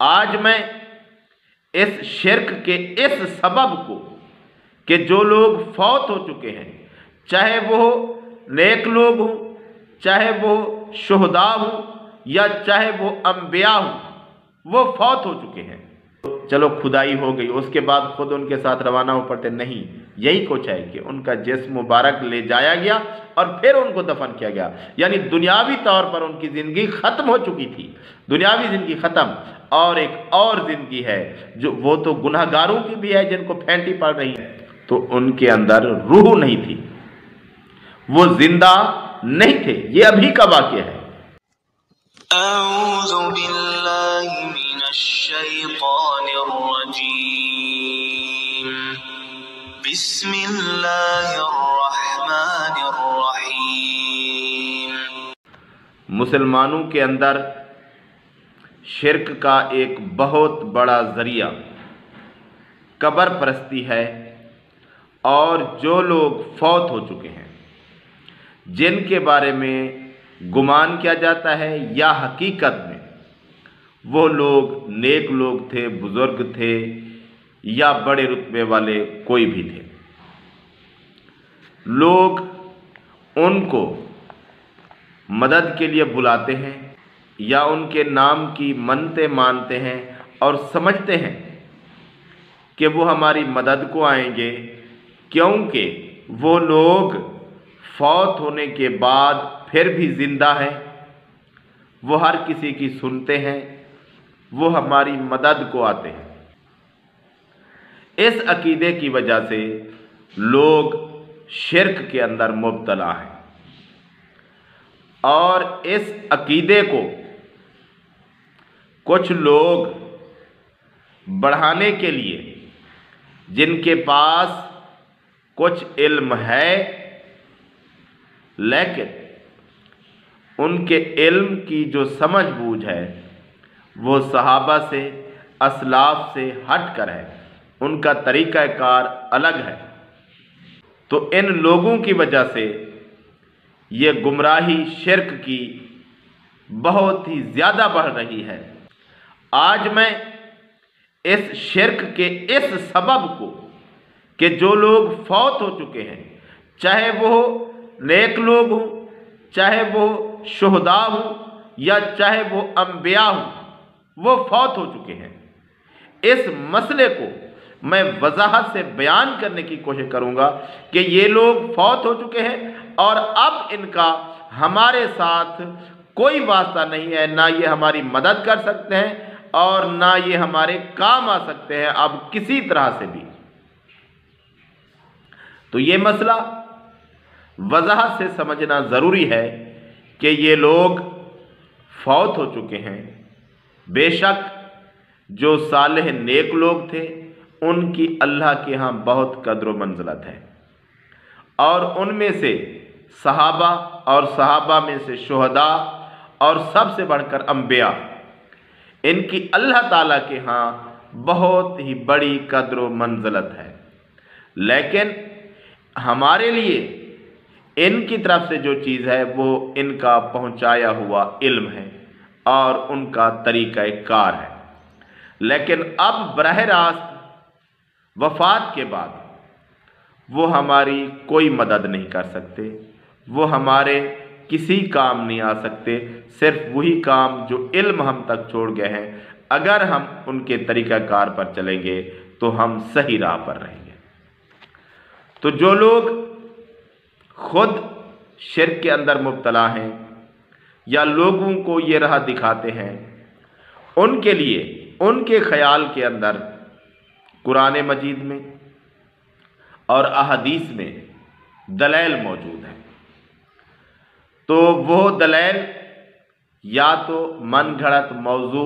आज मैं इस शिर्क के इस सबब को कि जो लोग फौत हो चुके हैं, चाहे वो नेक लोग हों, चाहे वो शुहदा हों या चाहे वो अंबिया हों, वो फौत हो चुके हैं। चलो खुदाई हो गई, उसके बाद खुद उनके साथ रवाना हो पड़ते, नहीं, यही कुछ है कि उनका जिस्म मुबारक ले जाया गया और फिर उनको दफन किया गया। यानी दुनियावी तौर पर उनकी ज़िंदगी ख़त्म हो चुकी थी, दुनियावी ज़िंदगी ख़त्म, और एक और ज़िंदगी है जो वो तो गुनहगारों की भी है जिनको फेंटी पड़ रही है। तो उनके अंदर रूह नहीं थी, वो जिंदा नहीं थे। ये अभी का वाक़या है। अऊज़ु बिल्लाहि मिनश शैतानिर रजीम। बिस्मिल्लाहिर रहमानिर रहीम। मुसलमानों के अंदर शिर्क का एक बहुत बड़ा ज़रिया कब्र परस्ती है, और जो लोग फौत हो चुके हैं, जिनके बारे में गुमान किया जाता है या हकीकत में वो लोग नेक लोग थे, बुज़ुर्ग थे या बड़े रुतबे वाले कोई भी थे, लोग उनको मदद के लिए बुलाते हैं या उनके नाम की मन्नतें मानते हैं और समझते हैं कि वो हमारी मदद को आएंगे, क्योंकि वो लोग फौत होने के बाद फिर भी ज़िंदा हैं, वो हर किसी की सुनते हैं, वो हमारी मदद को आते हैं। इस अकीदे की वजह से लोग शिर्क के अंदर मुब्तला हैं, और इस अकीदे को कुछ लोग बढ़ाने के लिए, जिनके पास कुछ इल्म है लेकिन उनके इल्म की जो समझ बूझ है वो सहाबा से, असलाफ से हट कर है, उनका तरीक़ाकार अलग है, तो इन लोगों की वजह से ये गुमराही शिर्क की बहुत ही ज़्यादा बढ़ रही है। आज मैं इस शिर्क के इस सबब को कि जो लोग फौत हो चुके हैं, चाहे वो नेक लोग हों, चाहे वो शुहदा हों या चाहे वो अंबिया हों, वो फौत हो चुके हैं, इस मसले को मैं वजाहत से बयान करने की कोशिश करूंगा कि ये लोग फौत हो चुके हैं और अब इनका हमारे साथ कोई वास्ता नहीं है, ना ये हमारी मदद कर सकते हैं और ना ये हमारे काम आ सकते हैं अब किसी तरह से भी। तो ये मसला वजाहत से समझना ज़रूरी है कि ये लोग फौत हो चुके हैं। बेशक जो सालेह नेक लोग थे उनकी अल्लाह के यहाँ बहुत कद्र व मंज़लत है, और उनमें से सहाबा और सहाबा में से शुहदा और सबसे बढ़कर अंबिया, इनकी अल्लाह ताला के यहाँ बहुत ही बड़ी कद्र व मंज़लत है। लेकिन हमारे लिए इनकी तरफ से जो चीज़ है वो इनका पहुँचाया हुआ इल्म है और उनका तरीक़ा कार है। लेकिन अब बरह रास्त वफ़ात के बाद वो हमारी कोई मदद नहीं कर सकते, वो हमारे किसी काम नहीं आ सकते, सिर्फ वही काम जो इल्म हम तक छोड़ गए हैं, अगर हम उनके तरीक़ाकार पर चलेंगे तो हम सही राह पर रहेंगे। तो जो लोग खुद शिर्क के अंदर मुब्तला हैं या लोगों को ये राह दिखाते हैं, उनके लिए उनके ख़याल के अंदर कुरान मजीद में और अहदीस में दलैल मौजूद है। तो वो दलैल या तो मन घड़त मौजू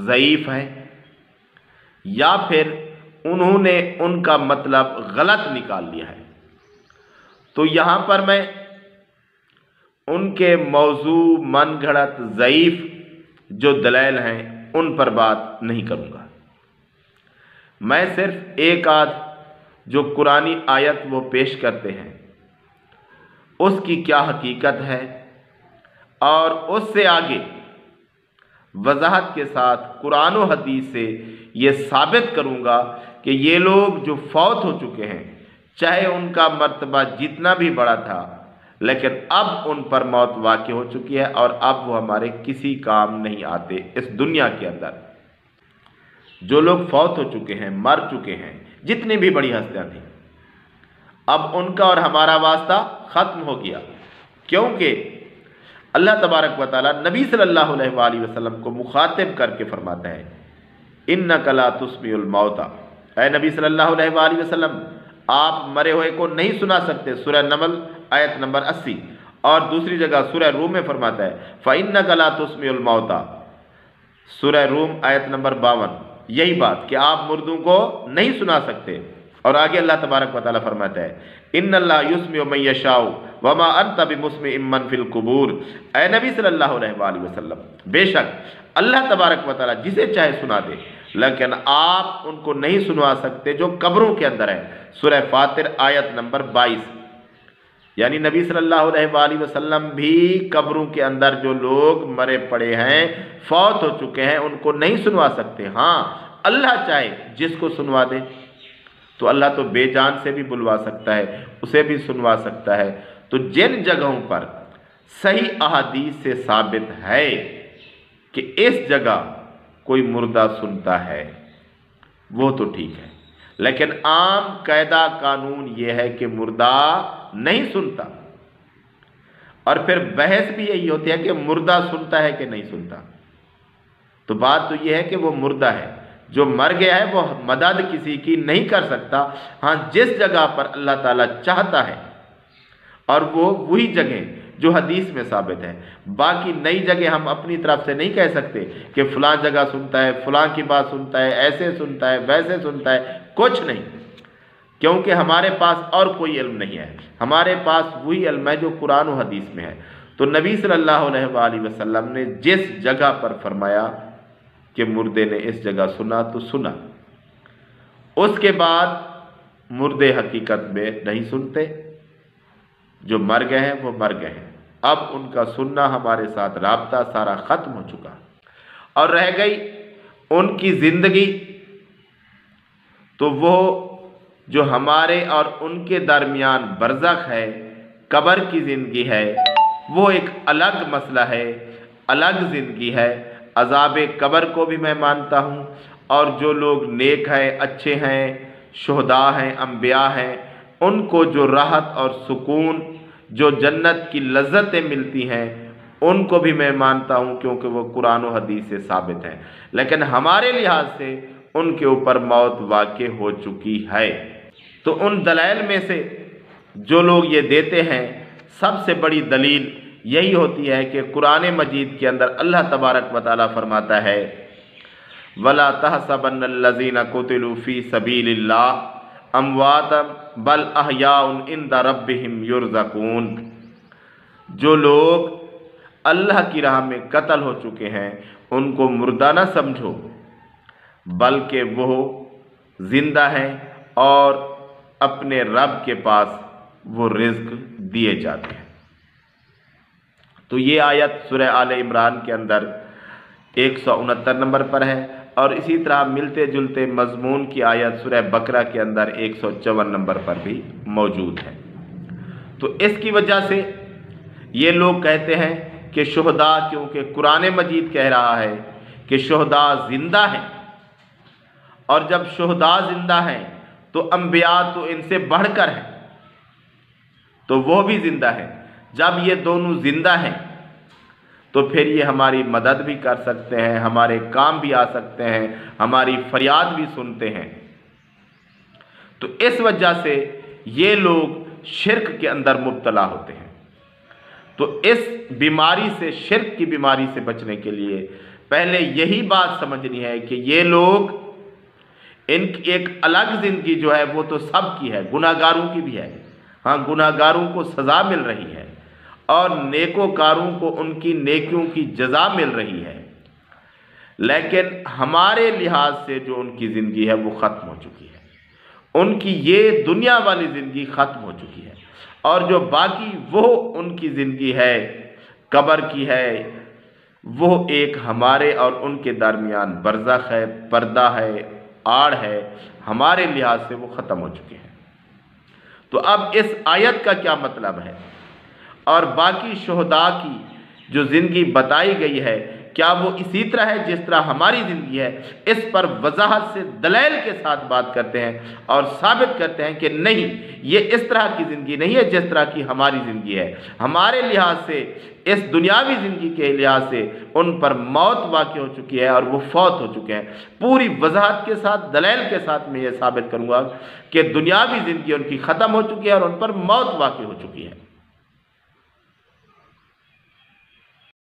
ज़ईफ़ है या फिर उन्होंने उनका मतलब गलत निकाल लिया है। तो यहाँ पर मैं उनके मौजू मन घड़त ज़ईफ़ जो दलैल हैं उन पर बात नहीं करूँगा। मैं सिर्फ एक आध जो कुरानी आयत वो पेश करते हैं उसकी क्या हकीकत है और उससे आगे वजाहत के साथ कुरान और हदीस से ये साबित करूँगा कि ये लोग जो फौत हो चुके हैं, चाहे उनका मर्तबा जितना भी बड़ा था, लेकिन अब उन पर मौत वाक़ई हो चुकी है और अब वो हमारे किसी काम नहीं आते इस दुनिया के अंदर। जो लोग फौत हो चुके हैं, मर चुके हैं, जितनी भी बड़ी हस्तियाँ थीं, अब उनका और हमारा वास्ता ख़त्म हो गया, क्योंकि अल्लाह तबारक व तआला नबी सल्लल्लाहु अलैहि वसल्लम को मुखातिब करके फरमाता है, इन्नका ला तुस्मिउल मौता, ऐ नबी सल्लल्लाहु अलैहि वसल्लम आप मरे हुए को नहीं सुना सकते। सूरह नमल आयत नंबर 80। और दूसरी जगह सूरह रूम में फरमाता है फ़इन्नका ला तुस्मिउल मौता, सूरह रूम आयत नंबर 52, यही बात कि आप मुर्दों को नहीं सुना सकते। और आगे अल्लाह तबारक व तआला फरमाता है इन्नल्लाह युस्मिउ मन यशाउ वमा अंता बिमुस्मिइन मन फिल कुबूर, ऐ नबी सल्लल्लाहु अलैहि वसल्लम बेशक अल्लाह तबारक व तआला जिसे चाहे सुना दे, लेकिन आप उनको नहीं सुनवा सकते जो कब्रों के अंदर है। सूरह फातिर आयत नंबर 22। यानी नबी सल्लल्लाहु अलैहि वसल्लम भी कब्रों के अंदर जो लोग मरे पड़े हैं, फौत हो चुके हैं, उनको नहीं सुनवा सकते। हाँ, अल्लाह चाहे जिसको सुनवा दे, तो अल्लाह तो बेजान से भी बुलवा सकता है, उसे भी सुनवा सकता है। तो जिन जगहों पर सही अहादीस से साबित है कि इस जगह कोई मुर्दा सुनता है, वो तो ठीक है, लेकिन आम कायदा कानून ये है कि मुर्दा नहीं सुनता। और फिर बहस भी यही होती है कि मुर्दा सुनता है कि नहीं सुनता। तो बात तो ये है कि वो मुर्दा है, जो मर गया है वो मदद किसी की नहीं कर सकता। हाँ, जिस जगह पर अल्लाह ताला चाहता है, और वो वही जगह जो हदीस में साबित है। बाकी नई जगह हम अपनी तरफ से नहीं कह सकते कि फलां जगह सुनता है, फलां की बात सुनता है, ऐसे सुनता है, वैसे सुनता है, कुछ नहीं, क्योंकि हमारे पास और कोई इल्म नहीं है। हमारे पास वही इल्म है जो कुरान और हदीस में है। तो नबी सल्लल्लाहु अलैहि वसल्लम ने जिस जगह पर फरमाया कि मुर्दे ने इस जगह सुना तो सुना, उसके बाद मुर्दे हकीकत में नहीं सुनते। जो मर गए हैं वो मर गए हैं, अब उनका सुनना हमारे साथ राब्ता सारा ख़त्म हो चुका। और रह गई उनकी ज़िंदगी, तो वो जो हमारे और उनके दरमियान बरज़ख है, कब्र की ज़िंदगी है, वो एक अलग मसला है, अलग ज़िंदगी है। अज़ाब कब्र को भी मैं मानता हूँ, और जो लोग नेक हैं, अच्छे हैं, शुहदा हैं, अम्बिया हैं, उनको जो राहत और सुकून, जो जन्नत की लज्जतें मिलती हैं, उनको भी मैं मानता हूँ, क्योंकि वो कुरान और हदीस से साबित है। लेकिन हमारे लिहाज से उनके ऊपर मौत वाक़ई हो चुकी है। तो उन दलाइल में से जो लोग ये देते हैं, सबसे बड़ी दलील यही होती है कि कुरान मजीद के अंदर अल्लाह तबारक व तआला फरमाता है वला तहसबन्नल्लज़ीना कुतिलू फ़ी सबीलिल्लाह अमवातम बल अहयाउन इंदा रब्बिहिम युरज़क़ून। जो लोग अल्लाह की राह में कत्ल हो चुके हैं, उनको मुर्दा न समझो, बल्कि वो जिंदा हैं और अपने रब के पास वो रिज़्क़ दिए जाते हैं। तो ये आयत सूरह आले इमरान के अंदर 169 नंबर पर है, और इसी तरह मिलते जुलते मजमून की आयत सूरह बकरा के अंदर 154 नंबर पर भी मौजूद है। तो इसकी वजह से ये लोग कहते हैं कि शुहदा, क्योंकि कुरान मजीद कह रहा है कि शुहदा जिंदा हैं, और जब शुहदा जिंदा हैं तो अंबिया तो इनसे बढ़कर हैं, तो वो भी जिंदा हैं। जब ये दोनों जिंदा हैं तो फिर ये हमारी मदद भी कर सकते हैं, हमारे काम भी आ सकते हैं, हमारी फरियाद भी सुनते हैं। तो इस वजह से ये लोग शिर्क के अंदर मुब्तला होते हैं। तो इस बीमारी से, शिर्क की बीमारी से बचने के लिए पहले यही बात समझनी है कि ये लोग, इनकी एक अलग ज़िंदगी जो है वो तो सबकी है, गुनाहगारों की भी है। हाँ, गुनाहगारों को सज़ा मिल रही है और नेकोकारों को उनकी नेकियों की जज़ा मिल रही है, लेकिन हमारे लिहाज से जो उनकी ज़िंदगी है वो ख़त्म हो चुकी है। उनकी ये दुनिया वाली ज़िंदगी ख़त्म हो चुकी है, और जो बाकी वो उनकी ज़िंदगी है, कब्र की है, वो एक हमारे और उनके दरमियान बरज़ख है, पर्दा है, आड़ है, हमारे लिहाज से वो ख़त्म हो चुके हैं। तो अब इस आयत का क्या मतलब है और बाकी शुहदा की जो ज़िंदगी बताई गई है, क्या वो इसी तरह है जिस तरह हमारी ज़िंदगी है? इस पर वजाहत से दलील के साथ बात करते हैं और साबित करते हैं कि नहीं, ये इस तरह की ज़िंदगी नहीं है जिस तरह की हमारी ज़िंदगी है। हमारे लिहाज से, इस दुनियावी ज़िंदगी के लिहाज से उन पर मौत वाक़ई हो चुकी है और वो फौत हो चुके हैं। पूरी वजाहत के साथ, दलील के साथ मैं ये साबित करूँगा कि दुनियावी ज़िंदगी उनकी ख़त्म हो चुकी है और उन पर मौत वाक़ई हो चुकी है।